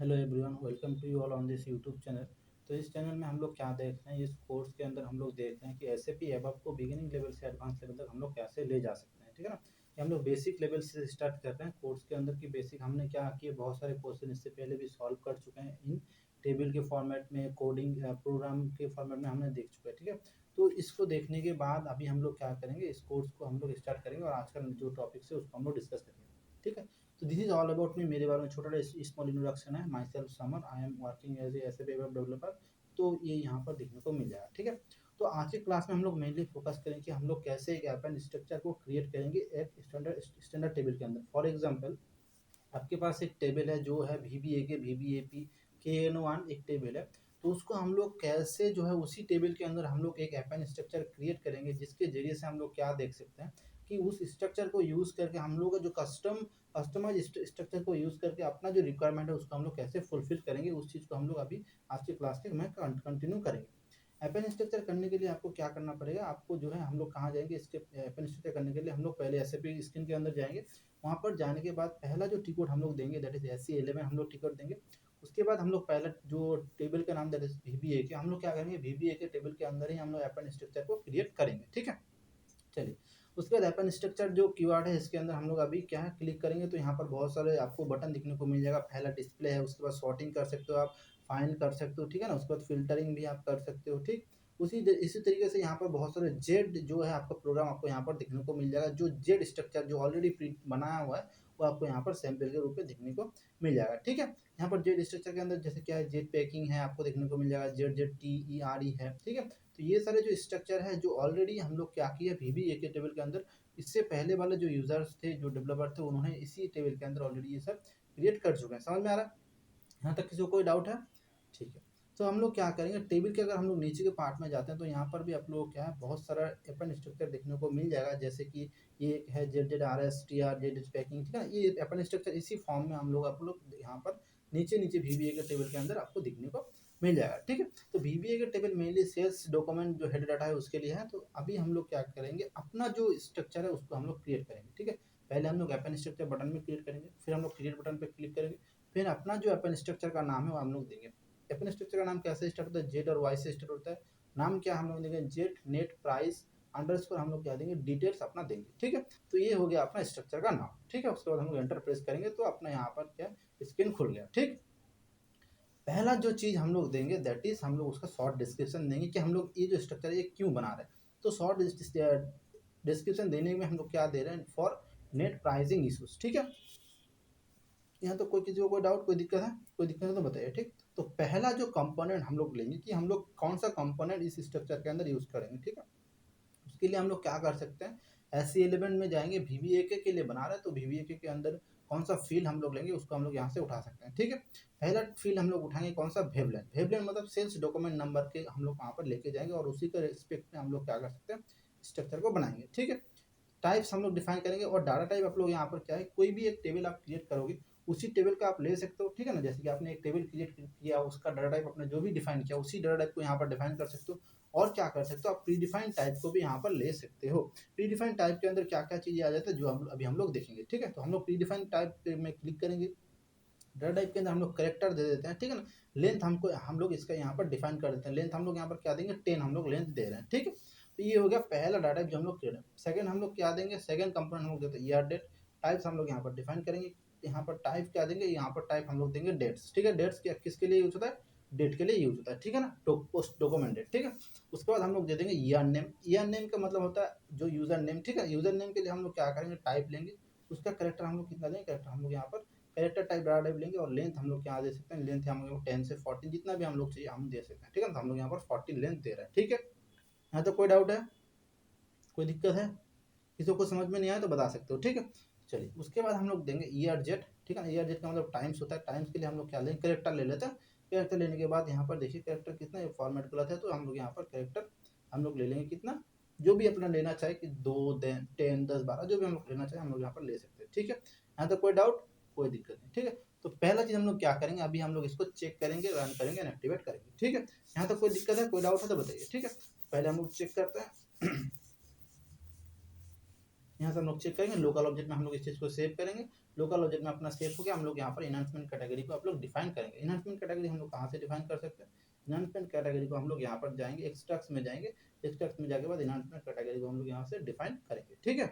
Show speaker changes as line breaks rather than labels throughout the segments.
Hello everyone, welcome to you all on this YouTube channel. तो इस channel में हम लोग क्या देख रहे हैं, इस कोर्स के अंदर हम लोग देख रहे हैं कि एसएपी एबअप को बिगिनिंग लेवल से एडवांस लेवल तक हम लोग कैसे ले जा सकते हैं। ठीक है ना। ये हम लोग बेसिक लेवल से स्टार्ट कर रहे हैं। कोर्स के अंदर की बेसिक हमने क्या किए, बहुत सारे क्वेश्चन इससे पहले भी सॉल्व कर चुके हैं। इन टेबल के फॉर्मेट में, कोडिंग प्रोग्राम के फॉर्मेट में हमने देख चुके हैं। ठीक है। तो इसको देखने के बाद अभी हम लोग क्या करेंगे, इस कोर्स को हम लोग स्टार्ट करेंगे और आज का जो टॉपिक है उसको हम लोग डिस्कस करेंगे। ठीक है। तो this is all about me. मेरे बारे में छोटा स्मॉल इंट्रोडक्शन है। Myself Samar, I am working as a web developer. तो ये यहाँ पर देखने को मिल जाएगा। ठीक है। तो आज की क्लास में हम लोग मेनली फोकस करेंगे कि हम लोग कैसे एक ऐप एंड स्ट्रक्चर को क्रिएट करेंगे एक स्टैंडर्ड टेबल के अंदर। फॉर एग्जाम्पल, आपके पास एक टेबल है जो है VBA के KN1 एक टेबल है। तो उसको हम लोग कैसे जो है उसी टेबल के अंदर हम लोग एक एपन स्ट्रक्चर क्रिएट करेंगे, जिसके जरिए से हम लोग क्या देख सकते हैं कि उस स्ट्रक्चर को यूज़ करके हम लोग का जो कस्टमाइज स्ट्रक्चर को यूज़ करके अपना जो रिक्वायरमेंट है उसको हम लोग कैसे फुलफिल करेंगे। उस चीज़ को हम लोग अभी आज की क्लास के में कंटिन्यू करेंगे। एपन स्ट्रक्चर करने के लिए आपको क्या करना पड़ेगा, आपको जो है हम लोग कहाँ जाएंगे, इसके एपन स्ट्रक्चर करने के लिए हम लोग पहले एसएपी स्क्रीन के अंदर जाएंगे। वहाँ पर जाने के बाद पहला जो टिकट हम लोग देंगे दैट इज SC11 हम लोग टिकट देंगे। उसके बाद हम लोग पहला जो टेबल का नाम दैट इज VBA के, हम लोग क्या करेंगे, VBA के टेबल के अंदर ही हम लोग एपन स्ट्रक्चर को क्रिएट करेंगे। ठीक है। चलिए, उसके बाद एपन स्ट्रक्चर जो कीवर्ड है इसके अंदर हम लोग अभी क्या है क्लिक करेंगे तो यहाँ पर बहुत सारे आपको बटन दिखने को मिल जाएगा। पहला डिस्प्ले है, उसके बाद सॉर्टिंग कर सकते हो आप, फाइंड कर सकते हो। ठीक है ना। उसके बाद फिल्टरिंग भी आप कर सकते हो। ठीक, इसी तरीके से यहाँ पर बहुत सारे जेड जो है आपका प्रोग्राम आपको यहाँ पर देखने को मिल जाएगा। जो जेड स्ट्रक्चर जो ऑलरेडी बनाया हुआ है वो आपको यहाँ पर सैंपल के रूप में देखने को मिल जाएगा। ठीक है। यहाँ पर जेड स्ट्रक्चर के अंदर जैसे क्या है, जेड पैकिंग है आपको देखने को मिल जाएगा, ZZTERE है। ठीक है। तो ये सारे जो स्ट्रक्चर है जो ऑलरेडी हम लोग क्या किया VBA के टेबल के अंदर, इससे पहले वाले जो यूजर्स थे, जो डेवलपर थे, उन्होंने इसी टेबल के अंदर ऑलरेडी ये सब क्रिएट कर चुके हैं। समझ में आ रहा है? यहाँ तक किसी को कोई डाउट है? ठीक है। तो हम लोग क्या करेंगे, टेबल के अगर हम लोग नीचे के पार्ट में जाते हैं तो यहाँ पर भी आप लोग क्या है बहुत सारा एपन स्ट्रक्चर देखने को मिल जाएगा। जैसे कि ये एक है ZZRSTR जेड पैकिंग। ठीक है। ये एपन स्ट्रक्चर इसी फॉर्म में हम लोग आप लोग यहाँ पर नीचे नीचे VBA के टेबल के अंदर आपको दिखने को मिल जाएगा। ठीक है। तो VBA के टेबल मेनली सेल्स डॉक्यूमेंट जो हेड डाटा है उसके लिए है। तो अभी हम लोग क्या करेंगे, अपना जो स्ट्रक्चर है उसको हम लोग क्रिएट करेंगे। ठीक है। पहले हम लोग एपन स्ट्रक्चर बटन में क्लिक करेंगे, फिर हम लोग क्रिएट बटन पे क्लिक करेंगे, फिर अपना जो एपन स्ट्रक्चर का नाम है वो हम लोग देंगे। एपन स्ट्रक्चर का नाम कैसे स्टार्ट होता है, जेड और वाई से स्टार्ट होता है। नाम क्या हम लोग देंगे, जेड नेट प्राइस अंडरस्कोर हम लोग क्या देंगे, डिटेल्स अपना देंगे। ठीक है। तो ये हो गया अपना स्ट्रक्चर का नाम। ठीक है। उसके बाद हम लोग एंटर प्रेस करेंगे तो अपना यहाँ पर क्या स्क्रीन खुल गया। ठीक। पहला जो चीज़ हम लोग देंगे दैट इज हम लोग उसका शॉर्ट डिस्क्रिप्शन देंगे कि हम लोग ये जो स्ट्रक्चर है ये क्यों बना रहे हैं। तो शॉर्ट डिस्क्रिप्शन देने में हम लोग क्या दे रहे हैं, फॉर नेट प्राइसिंग इशूज। ठीक है। यहाँ तो कोई किसी को कोई डाउट, कोई दिक्कत है? कोई दिक्कत है तो बताइए। ठीक। तो पहला जो कंपोनेंट हम लोग लेंगे कि हम लोग कौन सा कंपोनेंट इस स्ट्रक्चर के अंदर यूज करेंगे। ठीक है। उसके लिए हम लोग क्या कर सकते हैं, SC11 में जाएंगे, VBA के लिए बना रहे हैं तो VBA के अंदर कौन सा फील्ड हम लोग लेंगे उसको हम लोग यहाँ से उठा सकते हैं। ठीक है। पहला फील्ड हम लोग उठाएंगे कौन सा, वेबलेन। वेबलेन मतलब सेल्स डॉक्यूमेंट नंबर के हम लोग वहाँ पर लेके जाएंगे और उसी के रिस्पेक्ट में हम लोग क्या कर सकते हैं, स्ट्रक्चर को बनाएंगे। ठीक है। टाइप्स हम लोग डिफाइन करेंगे और डाटा टाइप आप लोग यहाँ पर क्या है, कोई भी एक टेबल आप क्रिएट करोगे उसी टेबल का आप ले सकते हो। ठीक है ना। जैसे कि आपने एक टेबल क्रिएट किया, उसका डाटा टाइप आपने जो भी डिफाइन किया उसी डाटा टाइप को यहाँ पर डिफाइन कर सकते हो। और क्या कर सकते हो, आप प्री डिफाइन टाइप को भी यहाँ पर ले सकते हो। प्री डिफाइन टाइप के अंदर क्या क्या चीज़ें आ जाता है जो अभी हम लोग देखेंगे। ठीक है। तो हम लोग प्री डिफाइन टाइप में क्लिक करेंगे, डाटा टाइप के अंदर हम लोग करेक्टर दे देते हैं। ठीक है ना। लेंथ हमको हम लोग इसका यहाँ पर डिफाइन कर देते हैं। लेंथ हम लोग यहाँ पर क्या देंगे, 10 हम लोग लेंथ दे रहे हैं। ठीक है। तो ये हो गया पहला डाटा टाइप जो हम लोग क्रिएट है। सेकंड हम लोग क्या देंगे, सेकंड कंपोनेंट हम लोग देते हैं ईयर डेट। टाइप्स हम लोग यहाँ पर डिफाइन करेंगे। यहाँ पर टाइप क्या देंगे, यहाँ पर टाइप हम लोग देंगे डेट्स। ठीक है। डेट्स किसके लिए यूज होता है, डेट के लिए यूज होता है। ठीक है ना। Post document date. ठीक है। उसके बाद हम लोग दे देंगे ईयर नेम। ईयर नेम का मतलब होता है जो यूजर नेम। ठीक है। यूजर नेम के लिए हम लोग क्या करेंगे, टाइप लेंगे, उसका करेक्टर हम लोग कितना देंगे, करेक्टर हम लोग यहाँ पर कैरेक्टर टाइप डाटा टाइप लेंगे। और लेंथ हम लोग क्या दे सकते हैं, लेंथ हम लोग 10 से 14 जितना भी हम लोग चाहिए हम दे सकते हैं। ठीक है। तो हम लोग यहाँ पर 14 लेंथ दे रहे हैं। ठीक है। यहाँ तो कोई डाउट है, कोई दिक्कत है? किसी को समझ में नहीं आया तो बता सकते हो। ठीक है। चलिए, उसके बाद हम लोग देंगे ईयर जेट। ठीक है। ईयर जेट का मतलब टाइम्स होता है। टाइम्स के लिए हम लोग क्या लेंगे, करेक्टर ले लेते हैं। करेक्टर लेने के बाद यहाँ पर देखिए करेक्टर कितना, फॉर्मेट गलत है तो हम लोग यहाँ पर करेक्टर हम लोग ले लेंगे कितना, जो भी अपना लेना चाहे कि 2 10 10 12 जो भी हम लोग लेना चाहे हम लोग यहाँ पर ले सकते हैं। ठीक है। यहाँ तक कोई डाउट, कोई दिक्कत नहीं। ठीक है। तो पहला चीज हम लोग क्या करेंगे, अभी हम लोग इसको चेक करेंगे, रन करेंगे, एक्टिवेट करेंगे। ठीक है। यहाँ तक कोई दिक्कत है, कोई डाउट है तो बताइए। ठीक है। पहले हम लोग चेक करते हैं। यहाँ से हम लोग चेक करेंगे, लोकल ऑब्जेक्ट में हम लोग इस चीज़ को सेव करेंगे। लोकल ऑब्जेक्ट में अपना सेव हो गया, हम लोग यहाँ पर इनहांसमेंट कैटेगरी को आप लोग डिफाइन करेंगे। इनहांसमेंट कैटेगरी हम लोग कहाँ से डिफाइन कर सकते हैं? इनहांसमेंट कैटेगरी को हम लोग यहाँ पर जाएंगे, एक्सट्रैक्ट्स में जाएंगे, एक्सट्रैक्ट्स में जाके बाद इनहांसमेंट कैटेगरी को हम लोग यहाँ से डिफाइन करेंगे। ठीक है,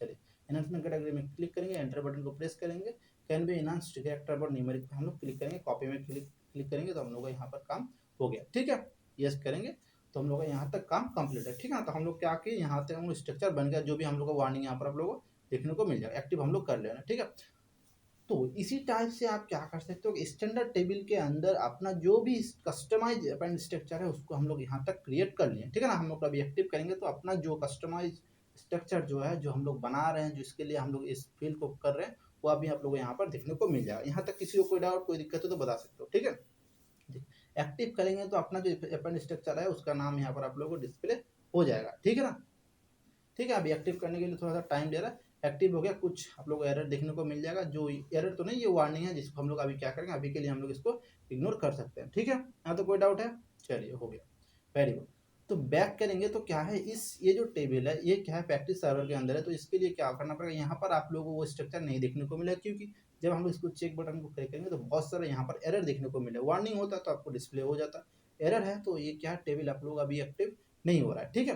चलिए इनहांसमेंट कैटेगरी में क्लिक करेंगे, एंटर बटन को प्रेस करेंगे, can be enhanced character but numeric पे हम लोग क्लिक करेंगे, कॉपी में क्लिक करेंगे तो हम लोग का यहाँ पर काम हो गया। ठीक है, यस करेंगे तो हम लोग का यहाँ तक काम कंप्लीट है। ठीक है, तो हम लोग क्या किए, यहाँ तक हम लोग स्ट्रक्चर बन गया, जो भी हम लोग का वार्निंग यहाँ पर आप लोगों को देखने को मिल जाएगा, एक्टिव हम लोग कर लेना। ठीक है, तो इसी टाइप से आप क्या कर सकते हो, स्टैंडर्ड टेबल के अंदर अपना जो भी कस्टमाइज अपेंड स्ट्रक्चर है उसको हम लोग यहाँ तक क्रिएट कर लिए। ठीक है ना, हम लोग अभी एक्टिव करेंगे तो अपना जो कस्टमाइज स्ट्रक्चर जो है, जो हम लोग बना रहे हैं, जिसके लिए हम लोग इस फील्ड को कर रहे हैं, वो अभी आप लोग यहाँ पर देखने को मिल जाएगा। यहाँ तक किसी को कोई डाउट, कोई दिक्कत हो तो बता सकते हो। ठीक है, एक्टिव करेंगे तो अपना जो अपेंड स्ट्रक्चर है उसका नाम यहाँ पर आप लोगों को डिस्प्ले हो जाएगा। ठीक है ना, ठीक है, अभी एक्टिव करने के लिए थोड़ा सा टाइम ले रहा है। एक्टिव हो गया, कुछ आप लोग एरर देखने को मिल जाएगा, जो एरर तो नहीं, ये वार्निंग है जिसको हम लोग अभी क्या करेंगे, अभी के लिए हम लोग इसको इग्नोर कर सकते हैं। ठीक है, यहाँ तो कोई डाउट है? चलिए हो गया, वेरी गुड। तो बैक करेंगे तो क्या है, इस ये जो टेबल है ये क्या है, प्रैक्टिस सर्वर के अंदर है, तो इसके लिए क्या करना पड़ेगा, यहाँ पर आप लोगों को वो स्ट्रक्चर नहीं देखने को मिलेगा, क्योंकि जब हम लोग इसको चेक बटन को क्लिक करेंगे तो बहुत सारा यहाँ पर एरर देखने को मिलेगा। वार्निंग होता है तो आपको डिस्प्ले हो जाता है, एरर है तो ये क्या टेबल आप लोग अभी एक्टिव नहीं हो रहा है। ठीक है,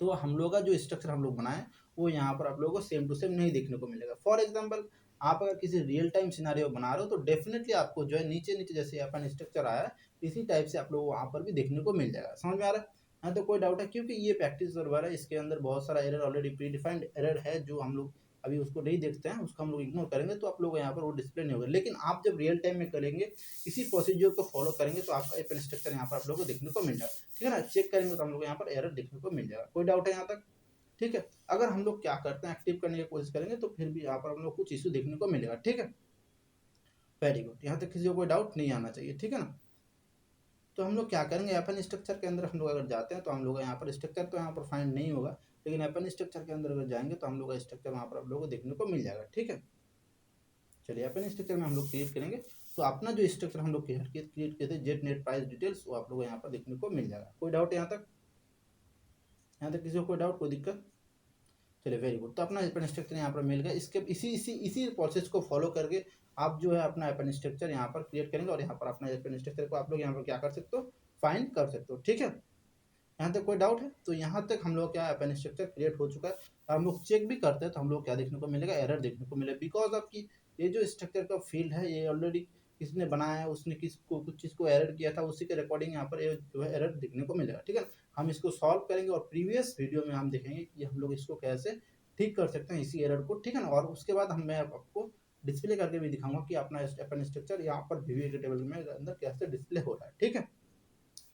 तो हम लोग का जो स्ट्रक्चर हम लोग बनाए वो यहाँ पर आप लोगों को सेम टू सेम नहीं देखने को मिलेगा। फॉर एग्जांपल, आप अगर किसी रियल टाइम सिनारियो बना रहे हो तो डेफिनेटली आपको जो है नीचे नीचे जैसे अपन स्ट्रक्चर आया है इसी टाइप से आप लोग वहाँ पर भी देखने को मिल जाएगा। समझ में आ रहा है? हाँ, तो कोई डाउट है? क्योंकि ये प्रैक्टिस सर्वर है, इसके अंदर बहुत सारा error already pre defined error है, जो हम लोग अभी उसको नहीं देखते हैं, उसको हम लोग इग्नोर करेंगे तो आप लोग यहाँ पर वो डिस्प्ले नहीं होगा। लेकिन आप जब रियल टाइम में करेंगे, इसी प्रोसीजर को फॉलो करेंगे तो आपका एपन स्ट्रक्चर यहाँ पर आप लोगों को देखने को मिल जाएगा। ठीक है ना, चेक करेंगे तो हम लोग यहाँ पर एरर देखने को मिल जाएगा। कोई डाउट है यहाँ तक? ठीक है, अगर हम लोग क्या करते हैं, एक्टिव करने की कोशिश करेंगे तो फिर भी यहाँ पर हम लोग कुछ इशू देखने को मिलेगा। ठीक है, वेरी गुड, यहाँ तक किसी को कोई डाउट नहीं आना चाहिए। ठीक है ना, तो हम लोग क्या करेंगे, अपन स्ट्रक्चर के अंदर हम लोग अगर जाते हैं तो हम लोग यहाँ पर स्ट्रक्चर तो यहाँ पर फाइंड नहीं होगा, लेकिन अपन स्ट्रक्चर के अंदर अगर जाएंगे तो हम लोग का स्ट्रक्चर वहाँ पर आप लोगों को देखने को मिल जाएगा। ठीक है, चलिए अपन स्ट्रक्चर में हम लोग क्रिएट करेंगे तो अपना जो स्ट्रक्चर हम लोग क्रिएट किए थे, जेट नेट प्राइस डिटेल्स, वो आप लोग यहाँ पर देखने को मिल जाएगा। कोई डाउट यहाँ तक? यहाँ तक किसी को कोई डाउट, कोई दिक्कत? चलिए वेरी गुड, तो अपना अपन स्ट्रक्चर यहाँ पर मिल गया। इसके इसी प्रोसेस को फॉलो करके आप जो है अपना अपन स्ट्रक्चर यहाँ पर क्रिएट करेंगे और यहाँ पर अपना अपन स्ट्रक्चर को आप लोग यहाँ पर क्या कर सकते हो, फाइंड कर सकते हो। ठीक है, यहाँ तक कोई डाउट है? तो यहाँ तक हम लोग क्या अपन स्ट्रक्चर क्रिएट हो चुका है, और हम लोग चेक भी करते हैं तो हम लोग क्या देखने को मिलेगा, एरर देखने को मिलेगा, बिकॉज ऑफ की ये जो स्ट्रक्चर का फील्ड है ये ऑलरेडी किसने बनाया है, उसने किसको कुछ चीज़ को एरर किया था, उसी के रिकॉर्डिंग यहाँ पर जो है एरर देखने को मिलेगा। ठीक है, हम इसको सॉल्व करेंगे और प्रीवियस वीडियो में हम देखेंगे कि हम लोग इसको कैसे ठीक कर सकते हैं, इसी एरर को। ठीक है ना, और उसके बाद मैं आपको डिस्प्ले करके भी दिखाऊंगा कि अपना अपन स्ट्रक्चर यहाँ पर वीवीए टेबल में अंदर कैसे डिस्प्ले हो रहा है। ठीक है,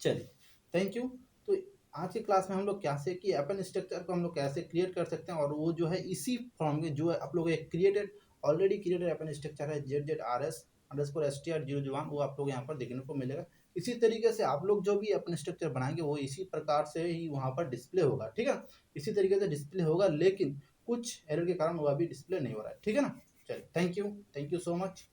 चलिए थैंक यू। तो आज की क्लास में हम लोग कैसे कि अपन स्ट्रक्चर को हम लोग कैसे क्रिएट कर सकते हैं, और वो जो है इसी फॉर्म में जो है आप लोग एक ऑलरेडी क्रिएटेड अपन स्ट्रक्चर है ZZRS_str001, वो आप लोग यहाँ पर देखने को मिलेगा। इसी तरीके से आप लोग जो भी अपन स्ट्रक्चर बनाएंगे वो इसी प्रकार से ही वहाँ पर डिस्प्ले होगा। ठीक है, इसी तरीके से डिस्प्ले होगा, लेकिन कुछ एरर के कारण वो अभी डिस्प्ले नहीं हो रहा है। ठीक है ना, चलिए थैंक यू सो मच।